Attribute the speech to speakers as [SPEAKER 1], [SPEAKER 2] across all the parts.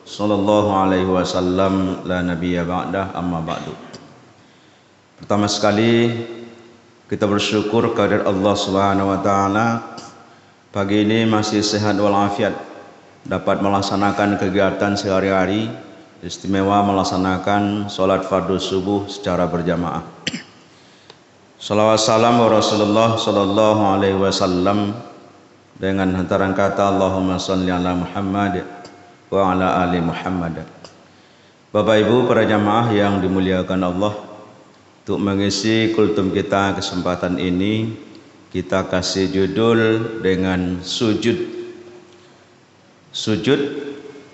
[SPEAKER 1] Sallallahu alaihi wasallam la nabiyya ba'dah amma ba'du. Pertama sekali kita bersyukur kepada Allah Subhanahu wa taala pagi ini masih sehat walafiat, dapat melaksanakan kegiatan sehari-hari, istimewa melaksanakan salat fardu subuh secara berjamaah. Salawat salam wa Rasulullah sallallahu alaihi wasallam dengan hantaran kata Allahumma shalli ala Muhammad wa ala ali Muhammad. Bapak Ibu para jamaah yang dimuliakan Allah, untuk mengisi kultum kita kesempatan ini kita kasih judul dengan sujud. Sujud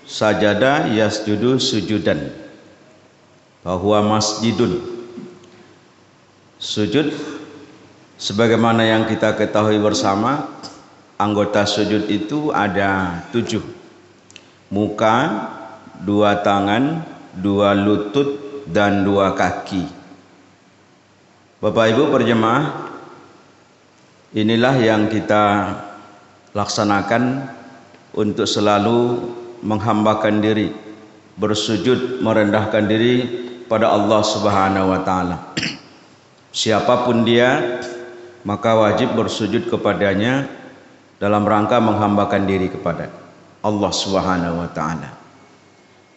[SPEAKER 1] sajadah yasjudu sujudan, bahwa masjidun. Sujud sebagaimana yang kita ketahui bersama, anggota sujud itu ada 7. Muka, 2 tangan, 2 lutut, dan 2 kaki. Bapak Ibu berjemaah, inilah yang kita laksanakan untuk selalu menghambakan diri, bersujud, merendahkan diri pada Allah Subhanahu wa taala. Siapapun dia, maka wajib bersujud kepadanya dalam rangka menghambakan diri kepada Allah Subhanahu wa taala.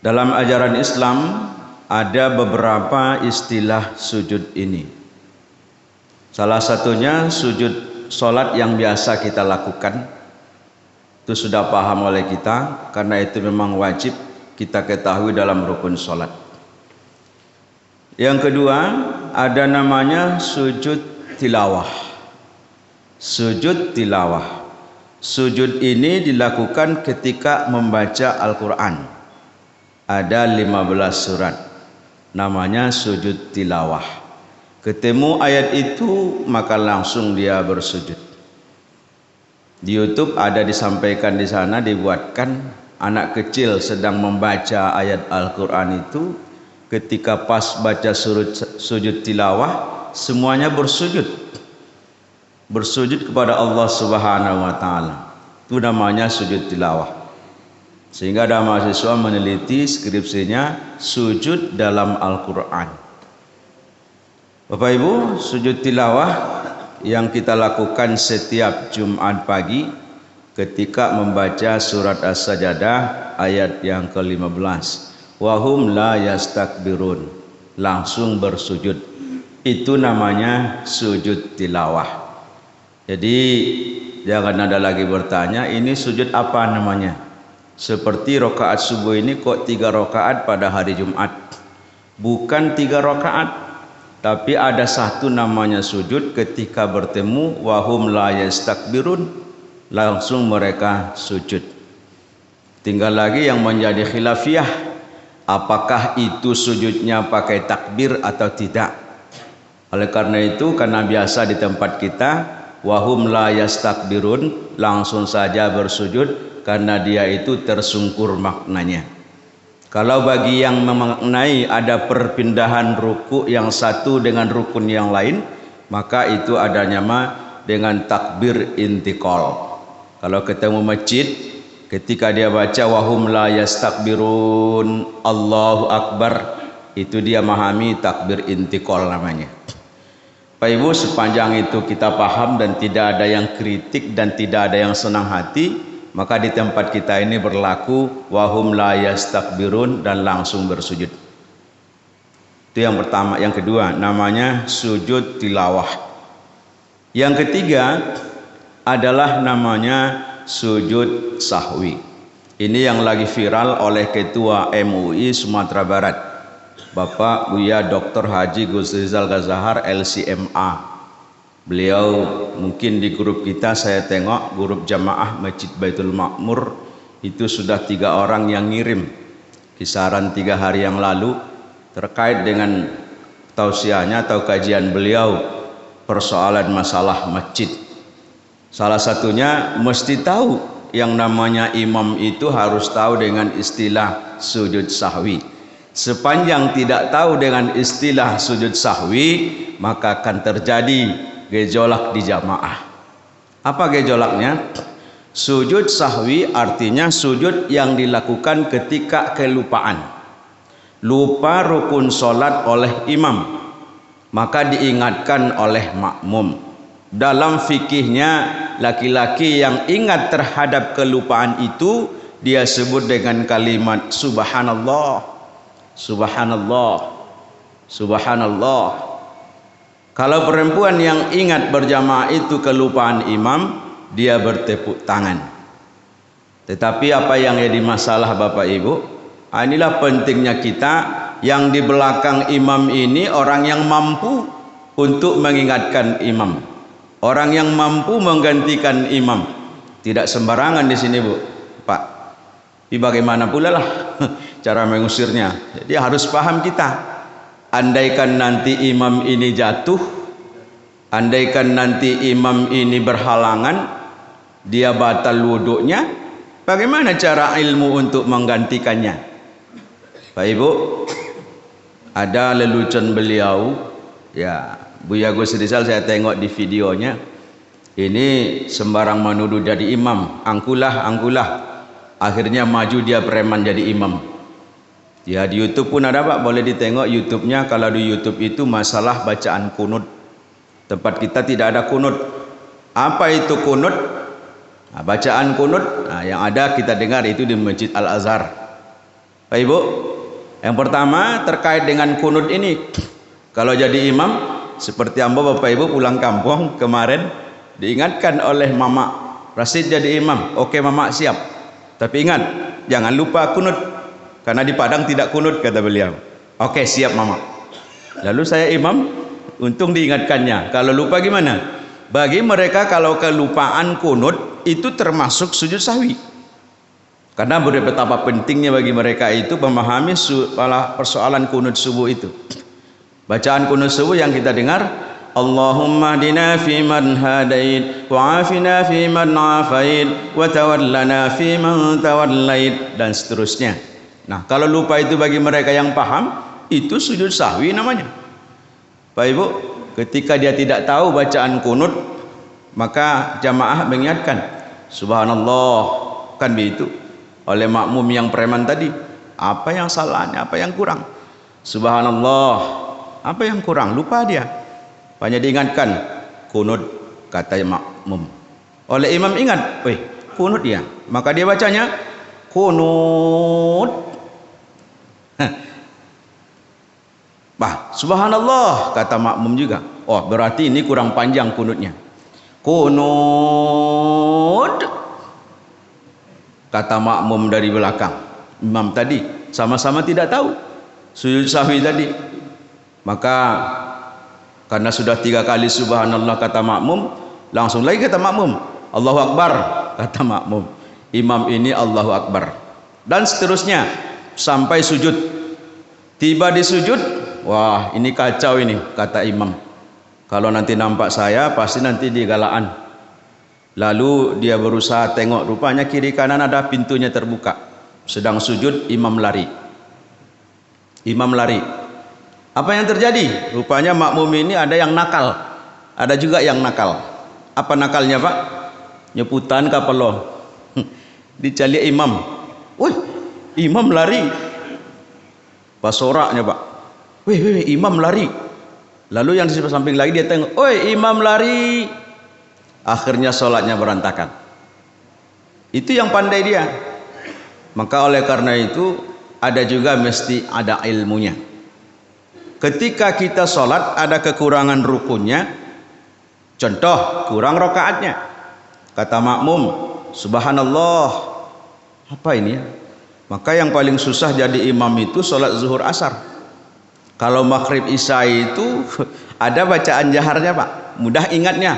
[SPEAKER 1] Dalam ajaran Islam ada beberapa istilah sujud ini. Salah satunya sujud solat yang biasa kita lakukan. Itu sudah paham oleh kita, karena itu memang wajib kita ketahui dalam rukun solat. Yang kedua ada namanya sujud tilawah. Sujud tilawah. Sujud ini dilakukan ketika membaca Al-Quran. Ada 15 surat, namanya sujud tilawah. Ketemu ayat itu maka langsung dia bersujud. Di YouTube ada disampaikan di sana, dibuatkan anak kecil sedang membaca ayat Al-Quran itu, ketika pas baca sujud tilawah semuanya bersujud. Bersujud kepada Allah Subhanahu wa taala. Itu namanya sujud tilawah. Sehingga ada mahasiswa meneliti skripsinya sujud dalam Al-Qur'an. Bapak Ibu, sujud tilawah yang kita lakukan setiap Jumat pagi ketika membaca surat As-Sajdah ayat yang ke-15. Wahum la yastakbirun, langsung bersujud. Itu namanya sujud tilawah. Jadi jangan ada lagi bertanya ini sujud apa namanya. Seperti rakaat subuh ini kok 3 rakaat pada hari Jumat. Bukan 3 rakaat, tapi ada satu namanya sujud ketika bertemu wahum la yastakbirun, langsung mereka sujud. Tinggal lagi yang menjadi khilafiyah, apakah itu sujudnya pakai takbir atau tidak. Oleh karena itu, karena biasa di tempat kita wahum la yastakbirun, langsung saja bersujud karena dia itu tersungkur maknanya. Kalau bagi yang memaknai ada perpindahan ruku yang satu dengan rukun yang lain, maka itu ada nama dengan takbir intiqal. Kalau ketemu masjid, ketika dia baca wahum la yastakbirun Allahu akbar, itu dia memahami takbir intiqal namanya. Pak Ibu, sepanjang itu kita paham dan tidak ada yang kritik dan tidak ada yang senang hati, maka di tempat kita ini berlaku wahum la yastakbirun dan langsung bersujud. Itu yang pertama. Yang kedua namanya sujud tilawah. Yang ketiga adalah namanya sujud sahwi. Ini yang lagi viral oleh Ketua MUI Sumatera Barat, Bapak Buya Dr. Haji Gus Rizal Gazahar LCMA. Beliau mungkin di grup kita, saya tengok grup jamaah Masjid Baitul Ma'mur itu sudah 3 orang yang ngirim kisaran 3 hari yang lalu terkait dengan tausiahnya atau kajian beliau persoalan masalah masjid. Salah satunya mesti tahu yang namanya imam itu harus tahu dengan istilah sujud sahwi. Sepanjang tidak tahu dengan istilah sujud sahwi, maka akan terjadi gejolak di jamaah. Apa gejolaknya? Sujud sahwi artinya sujud yang dilakukan ketika kelupaan. Lupa rukun solat oleh imam, maka diingatkan oleh makmum. Dalam fikihnya, laki-laki yang ingat terhadap kelupaan itu dia sebut dengan kalimat subhanallah, subhanallah, subhanallah. Kalau perempuan yang ingat berjamaah itu kelupaan imam, dia bertepuk tangan. Tetapi apa yang jadi masalah Bapak Ibu, inilah pentingnya kita yang di belakang imam ini orang yang mampu untuk mengingatkan imam, orang yang mampu menggantikan imam. Tidak sembarangan di sini Bu, Pak. Tapi bagaimana pula lah cara mengusirnya. Jadi harus paham kita. Andaikan nanti imam ini jatuh, andaikan nanti imam ini berhalangan, dia batal wuduknya, bagaimana cara ilmu untuk menggantikannya? Pak Ibu, ada lelucon beliau, ya Buya Gus Rizal, saya tengok di videonya, ini sembarang menuduh jadi imam, angkulah, angkulah. Akhirnya maju dia preman jadi imam. Ya di YouTube pun ada Pak, boleh ditengok YouTube-nya. Kalau di YouTube itu masalah bacaan kunut. Tempat kita tidak ada kunut. Apa itu kunut? Nah, bacaan kunut, nah, yang ada kita dengar itu di Masjid Al-Azhar. Pak Ibu, yang pertama terkait dengan kunut ini, kalau jadi imam, seperti hamba Bapak Ibu pulang kampung kemarin, diingatkan oleh Mama Rasid jadi imam. Oke Mama, siap. Tapi ingat, jangan lupa kunut, karena di Padang tidak kunut, kata beliau. Oke siap Mama. Lalu saya imam, untung diingatkannya. Kalau lupa gimana? Bagi mereka kalau kelupaan kunut itu termasuk sujud sahwi, karena betapa pentingnya bagi mereka itu memahami persoalan kunut subuh itu. Bacaan kunut subuh yang kita dengar, Allahumma hdina fi man hadait wa afina fi man afait wa tawallana fi man tawallait, dan seterusnya. Nah, kalau lupa itu bagi mereka yang paham, itu sujud sahwi namanya. Pak Ibu, ketika dia tidak tahu bacaan kunut, maka jamaah mengingatkan subhanallah, kan begitu oleh makmum yang preman tadi. Apa yang salahnya, apa yang kurang? Subhanallah, apa yang kurang? Lupa dia. Banyak diingatkan kunut, kata makmum. Oleh imam ingat, kunut dia. Maka dia bacanya kunut. Bah, subhanallah, kata makmum juga. Oh, berarti ini kurang panjang kunutnya. Kunut, kata makmum dari belakang. Imam tadi sama-sama tidak tahu sujud sahwi tadi. Maka karena sudah 3 kali subhanallah kata makmum, langsung lagi kata makmum Allahu Akbar, kata makmum. Imam ini Allahu Akbar, dan seterusnya sampai sujud. Tiba di sujud, wah ini kacau ini, kata imam. Kalau nanti nampak saya pasti nanti digalaan. Lalu dia berusaha tengok, rupanya kiri kanan ada pintunya terbuka. Sedang sujud, imam lari. Imam lari. Apa yang terjadi? Rupanya makmum ini ada yang nakal, ada juga yang nakal. Apa nakalnya Pak? Nyeputan kapelo. Dicari imam. Wih, imam lari. Pas soraknya Pak. Wih, imam lari. Lalu yang di sebelah samping lagi dia tengok, woi imam lari. Akhirnya sholatnya berantakan. Itu yang pandai dia. Maka oleh karena itu ada juga mesti ada ilmunya. Ketika kita sholat ada kekurangan rukunnya, contoh kurang rakaatnya, kata makmum subhanallah, apa ini ya? Maka yang paling susah jadi imam itu sholat zuhur asar. Kalau maghrib isya itu ada bacaan jaharnya Pak, mudah ingatnya.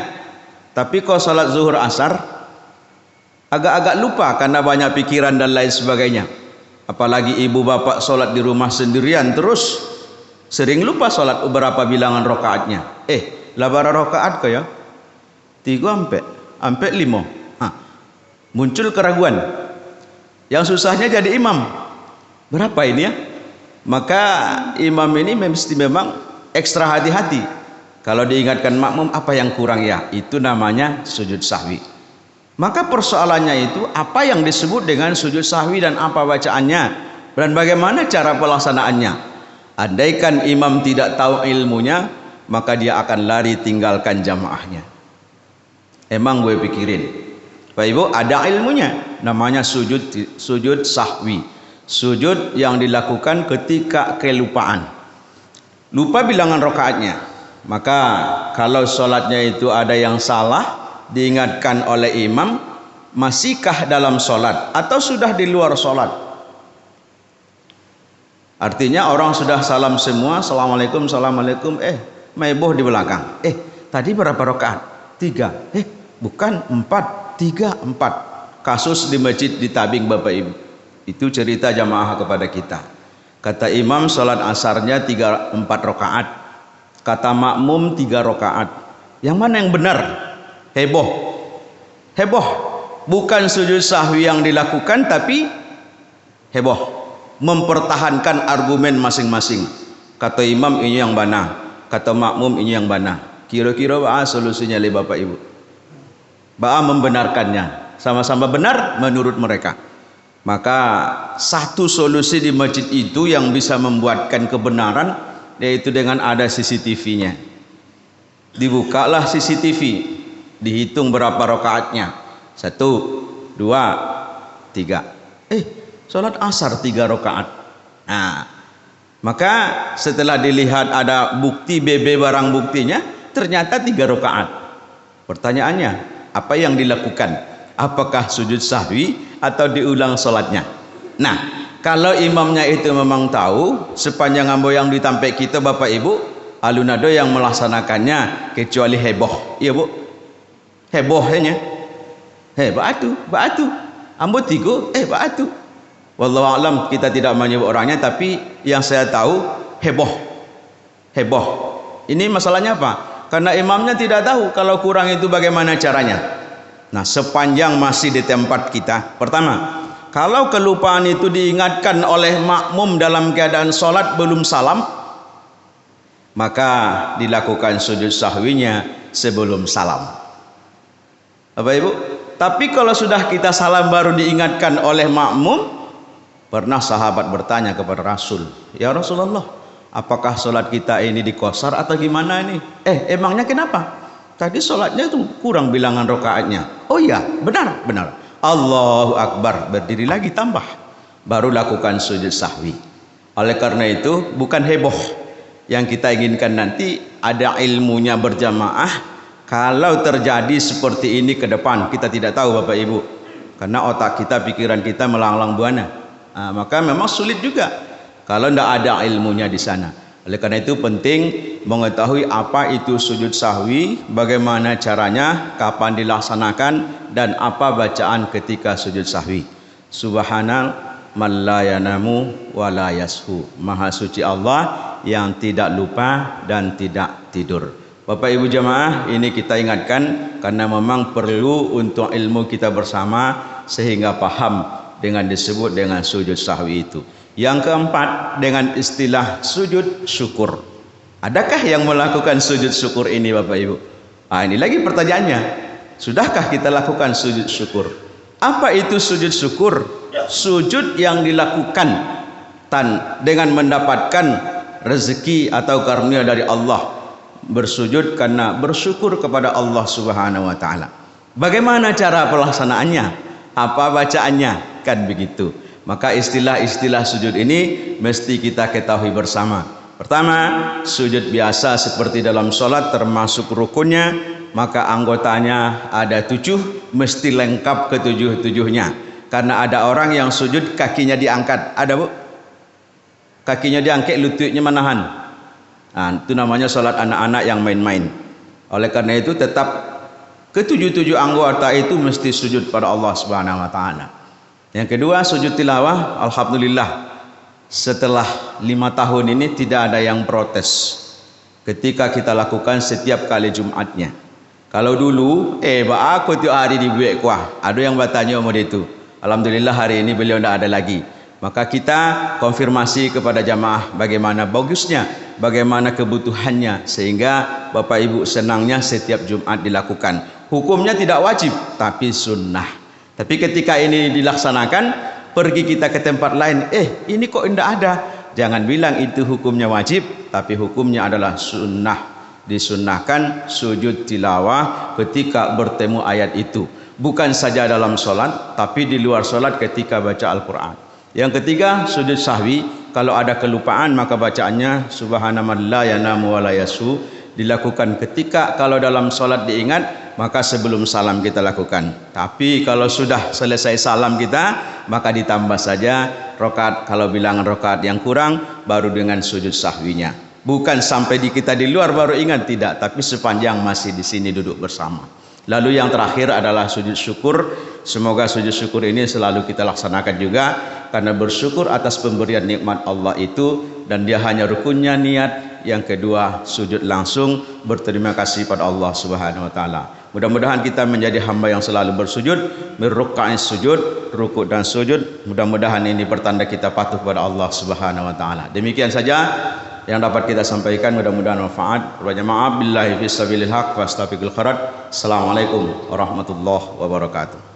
[SPEAKER 1] Tapi kalau sholat zuhur asar agak-agak lupa karena banyak pikiran dan lain sebagainya. Apalagi ibu bapak sholat di rumah sendirian terus sering lupa sholat beberapa bilangan rokaatnya. Labara rokaat kaya 3 sampai 5. Muncul keraguan. Yang susahnya jadi imam. Berapa ini ya? Maka imam ini mesti memang ekstra hati-hati. Kalau diingatkan makmum apa yang kurang ya, itu namanya sujud sahwi. Maka persoalannya itu apa yang disebut dengan sujud sahwi dan apa bacaannya dan bagaimana cara pelaksanaannya. Andaikan imam tidak tahu ilmunya, maka dia akan lari tinggalkan jamaahnya. Emang gue pikirin, Pak Ibu, ada ilmunya, namanya sujud sahwi, sujud yang dilakukan ketika kelupaan, lupa bilangan rakaatnya. Maka kalau sholatnya itu ada yang salah, diingatkan oleh imam, masihkah dalam sholat atau sudah di luar sholat? Artinya orang sudah salam semua, assalamualaikum, assalamualaikum, maiboh di belakang, tadi berapa rakaat? 3, bukan 4, 3, 4. Kasus di masjid di Tabing, Bapak Ibu, itu cerita jamaah kepada kita. Kata imam sholat asarnya 4 rakaat, kata makmum 3 rakaat. Yang mana yang benar? Heboh, bukan sujud sahwi yang dilakukan, tapi heboh, mempertahankan argumen masing-masing. Kata imam ini yang benar, kata makmum ini yang benar. Kira-kira solusinya oleh Bapak Ibu, membenarkannya, sama-sama benar menurut mereka. Maka satu solusi di masjid itu yang bisa membuatkan kebenaran, yaitu dengan ada CCTV-nya. Dibukalah CCTV, dihitung berapa rakaatnya, 1, 2, 3. Sholat asar 3 rakaat. Nah, maka setelah dilihat ada bukti barang buktinya, ternyata 3 rakaat. Pertanyaannya, apa yang dilakukan? Apakah sujud sahwi atau diulang sholatnya? Nah, kalau imamnya itu memang tahu, sepanjang ambo yang ditampai kita Bapak Ibu, alunado yang melaksanakannya, kecuali heboh. Iya Bu, hebohnya, batu, ambo 3, batu. Wallahu a'lam, kita tidak menyebut orangnya, tapi yang saya tahu heboh. Ini masalahnya apa? Karena imamnya tidak tahu kalau kurang itu bagaimana caranya. Nah, sepanjang masih di tempat kita, pertama, kalau kelupaan itu diingatkan oleh makmum dalam keadaan sholat belum salam, maka dilakukan sujud sahwinya sebelum salam. Bapak Ibu, tapi kalau sudah kita salam baru diingatkan oleh makmum, pernah sahabat bertanya kepada Rasul, ya Rasulullah, apakah sholat kita ini dikosar atau gimana ini? Emangnya kenapa? Tadi sholatnya itu kurang bilangan rakaatnya. Oh iya, benar. Allahu Akbar, berdiri lagi tambah, baru lakukan sujud sahwi. Oleh karena itu bukan heboh yang kita inginkan, nanti ada ilmunya berjamaah. Kalau terjadi seperti ini ke depan, kita tidak tahu Bapak Ibu, karena otak kita, pikiran kita melanglang buana. Maka memang sulit juga kalau tidak ada ilmunya di sana. Oleh karena itu penting mengetahui apa itu sujud sahwi, bagaimana caranya, kapan dilaksanakan, dan apa bacaan ketika sujud sahwi. Subhanal man la yanamu wa la yashu. Maha suci Allah yang tidak lupa dan tidak tidur. Bapak Ibu jamaah, ini kita ingatkan karena memang perlu untuk ilmu kita bersama sehingga paham dengan disebut dengan sujud sahwi itu. Yang keempat, dengan istilah sujud syukur. Adakah yang melakukan sujud syukur ini Bapak Ibu? Ini lagi pertanyaannya. Sudahkah kita lakukan sujud syukur? Apa itu sujud syukur? Sujud yang dilakukan dengan mendapatkan rezeki atau karunia dari Allah. Bersujud karena bersyukur kepada Allah Subhanahu wa taala. Bagaimana cara pelaksanaannya? Apa bacaannya? Kan begitu. Maka istilah-istilah sujud ini mesti kita ketahui bersama. Pertama, sujud biasa seperti dalam sholat termasuk rukunnya, maka anggotanya ada 7, mesti lengkap ke-7-7-nya. Karena ada orang yang sujud kakinya diangkat, ada Bu? Kakinya diangkat, lututnya menahan. Itu namanya sholat anak-anak yang main-main. Oleh karena itu tetap ke-7 anggota itu mesti sujud pada Allah Subhanahu wa taala. Yang kedua, sujud tilawah. Alhamdulillah, setelah 5 tahun ini tidak ada yang protes ketika kita lakukan setiap kali Jumatnya. Kalau dulu aku tiap hari dibuat kuah, ada yang bertanya umur itu. Alhamdulillah hari ini beliau tidak ada lagi. Maka kita konfirmasi kepada jamaah bagaimana bagusnya, bagaimana kebutuhannya, sehingga Bapak Ibu senangnya setiap Jumat dilakukan. Hukumnya tidak wajib, tapi sunnah. Tapi ketika ini dilaksanakan, pergi kita ke tempat lain, ini kok tidak ada. Jangan bilang itu hukumnya wajib, tapi hukumnya adalah sunnah. Disunnahkan sujud tilawah ketika bertemu ayat itu. Bukan saja dalam sholat, tapi di luar sholat ketika baca Al-Quran. Yang ketiga, sujud sahwi. Kalau ada kelupaan maka bacaannya subhanallahi la yanamu wa la yasu. Dilakukan ketika kalau dalam sholat diingat, maka sebelum salam kita lakukan. Tapi kalau sudah selesai salam kita, maka ditambah saja rakaat. Kalau bilangan rakaat yang kurang, baru dengan sujud sahwinya. Bukan sampai kita di luar baru ingat, tidak. Tapi sepanjang masih di sini duduk bersama. Lalu yang terakhir adalah sujud syukur. Semoga sujud syukur ini selalu kita laksanakan juga, karena bersyukur atas pemberian nikmat Allah itu, dan dia hanya rukunnya niat. Yang kedua, sujud langsung berterima kasih pada Allah Subhanahu wa taala. Mudah-mudahan kita menjadi hamba yang selalu bersujud, mirruka'is sujud, rukuk dan sujud. Mudah-mudahan ini pertanda kita patuh kepada Allah Subhanahu wa taala. Demikian saja yang dapat kita sampaikan, mudah-mudahan manfaat. Wa billahi fi sabilil haq wa astaghfirul khairat. Assalamualaikum warahmatullahi wabarakatuh.